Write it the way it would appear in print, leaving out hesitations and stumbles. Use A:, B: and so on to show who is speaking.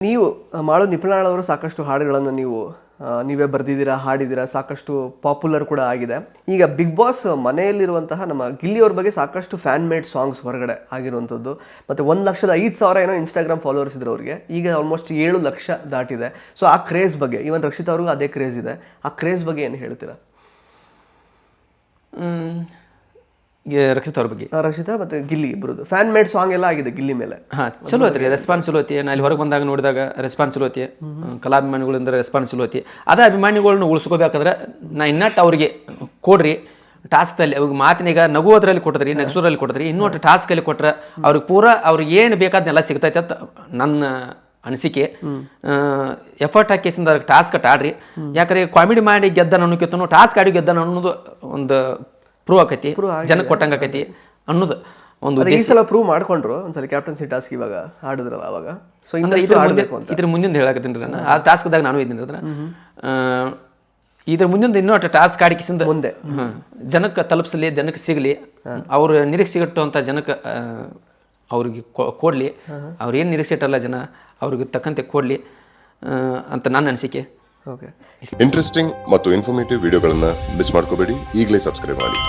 A: ನೀವು ಮಾಳು ನಿಪುಣಾಳ್ ಅವರು ಸಾಕಷ್ಟು ಹಾಡುಗಳನ್ನು ನೀವೇ ಬರೆದಿದ್ದೀರಾ, ಹಾಡಿದ್ದೀರಾ, ಸಾಕಷ್ಟು ಪಾಪ್ಯುಲರ್ ಕೂಡ ಆಗಿದೆ. ಈಗ ಬಿಗ್ ಬಾಸ್ ಮನೆಯಲ್ಲಿರುವಂತಹ ನಮ್ಮ ಗಿಲ್ಲಿಯವ್ರ ಬಗ್ಗೆ ಸಾಕಷ್ಟು ಫ್ಯಾನ್ ಮೇಡ್ ಸಾಂಗ್ಸ್ ಹೊರಗಡೆ ಆಗಿರುವಂಥದ್ದು. ಮತ್ತು 1,05,000 ಏನೋ ಇನ್ಸ್ಟಾಗ್ರಾಮ್ ಫಾಲೋವರ್ಸ್ ಇದ್ರು ಅವ್ರಿಗೆ. ಈಗ ಆಲ್ಮೋಸ್ಟ್ 7 ಲಕ್ಷ ದಾಟಿದೆ. ಸೊ ಆ ಕ್ರೇಜ್ ಬಗ್ಗೆ, ಈವನ್ ರಕ್ಷಿತಾ ಅವ್ರಿಗೂ ಅದೇ ಕ್ರೇಜ್ ಇದೆ. ಆ ಕ್ರೇಜ್ ಬಗ್ಗೆ ಏನು ಹೇಳ್ತೀರಾ?
B: ರಕ್ಷಿತಾ ಅವ್ರ ಬಗ್ಗೆ,
A: ರಕ್ಷಿತಾ ಮತ್ತು ಗಿಲ್ಲಿ ಇಬ್ಬರದು ಫ್ಯಾನ್ ಮೇಡ್ ಸಾಂಗ್ ಎಲ್ಲ ಆಗಿದೆ ಗಿಲ್ಲಿ ಮೇಲೆ.
B: ಚಲೋ ಐತ್ರಿ, ರೆಸ್ಪಾನ್ಸ್ ಚಲೋ ಐತಿ. ನಾ ಇಲ್ಲಿ ಹೊರಗೆ ಬಂದಾಗ ನೋಡಿದಾಗ ರೆಸ್ಪಾನ್ಸ್ ಚಲೋ ಐತಿ, ಕಲಾಭಿಮಾನಿಗಳಿಂದ ರೆಸ್ಪಾನ್ಸ್ ಚಲೋ ಐತಿ. ಅದೇ ಅಭಿಮಾನಿಗಳನ್ನ ಉಳಿಸ್ಕೋಬೇಕಾದ್ರೆ ನಾ ಇನ್ನಟ್ಟು ಅವ್ರಿಗೆ ಕೊಡ್ರಿ ಟಾಸ್ಕಲ್ಲಿ, ಅವ್ರಿಗೆ ಮಾತಿನೀಗ ನಗುವುದ್ರಲ್ಲಿ ಕೊಟ್ಟದ್ರಿ, ನಗಿಸೋದ್ರಲ್ಲಿ ಕೊಟ್ಟದ್ರಿ, ಇನ್ನೊಟ್ಟು ಟಾಸ್ಕಲ್ಲಿ ಕೊಟ್ರೆ ಅವ್ರಿಗೆ ಪೂರಾ ಅವ್ರಿಗೆ ಏನು ಬೇಕಾದನ್ನೆಲ್ಲ ಸಿಗ್ತೈತೆ ಅಂತ ನನ್ನ ಅನಿಸಿಕೆ. ಎಫರ್ಟ್ ಹಾಕಿಸಿಂದ ಟಾಸ್ಕ್ ಆಡ್ರಿ. ಯಾಕಂದ್ರೆ ಕಾಮಿಡಿ ಮಾಡಿ ಗೆದ್ದನ ಅನ್ನೋಕ್ಕಿಂತ ಟಾಸ್ಕ್ ಆಡಿ ಗೆದ್ದನ ಅನ್ನೋದು ಒಂದು ಪ್ರೂವ್ ಆಕೈತಿ, ಜನಕ್ಕೆ ಕೊಟ್ಟಂಗೆ ಆಕೈತಿ ಅನ್ನೋದು ಒಂದು.
A: ಈ ಸಲ ಪ್ರೂವ್ ಮಾಡ್ಕೊಂಡ್ರು ಒಂದ್ಸಲ ಕ್ಯಾಪ್ಟನ್ಸಿ ಟಾಸ್ಕ್ ಇವಾಗ ಆಡಿದ್ರಲ್ಲ ಅವಾಗ. ಸೊ
B: ಇದ್ರ ಮುಂದಿನ ಹೇಳಕತ್ತೀನಿ ನಾನು, ಆ ಟಾಸ್ಕ್ದಾಗ ನಾನು ಇದ್ದೀನಿ ಅದನ್ನ. ಇದ್ರ ಮುಂದಿನ ಇನ್ನೂ ಟಾಸ್ಕ್ ಆಡಿಕಿಸಿಂದ
A: ಮುಂದೆ
B: ಜನಕ್ಕೆ ತಲುಪಿಸಲಿ, ಜನಕ್ಕೆ ಸಿಗಲಿ, ಅವ್ರ ನಿರೀಕ್ಷೆ ಇಟ್ಟುವಂಥ ಜನಕ್ಕೆ ಅವ್ರಿಗೆ ಕೊಡಲಿ. ಅವ್ರು ಏನು ನಿರೀಕ್ಷೆ ಇಟ್ಟಲ್ಲ ಜನ ಅವ್ರಿಗೆ ತಕ್ಕಂತೆ ಕೊಡಲಿ ಅಂತ ನನ್ನ ಅನಿಸಿಕೆ.
A: ಓಕೆ,
C: ಇಂಟ್ರೆಸ್ಟಿಂಗ್ ಮತ್ತು ಇನ್ಫಾರ್ಮೇಟಿವ್ ವಿಡಿಯೋಗಳನ್ನ ಮಿಸ್ ಮಾಡ್ಕೋಬೇಡಿ. ಈಗಲೇ ಸಬ್ಸ್ಕ್ರೈಬ್ ಮಾಡಿ.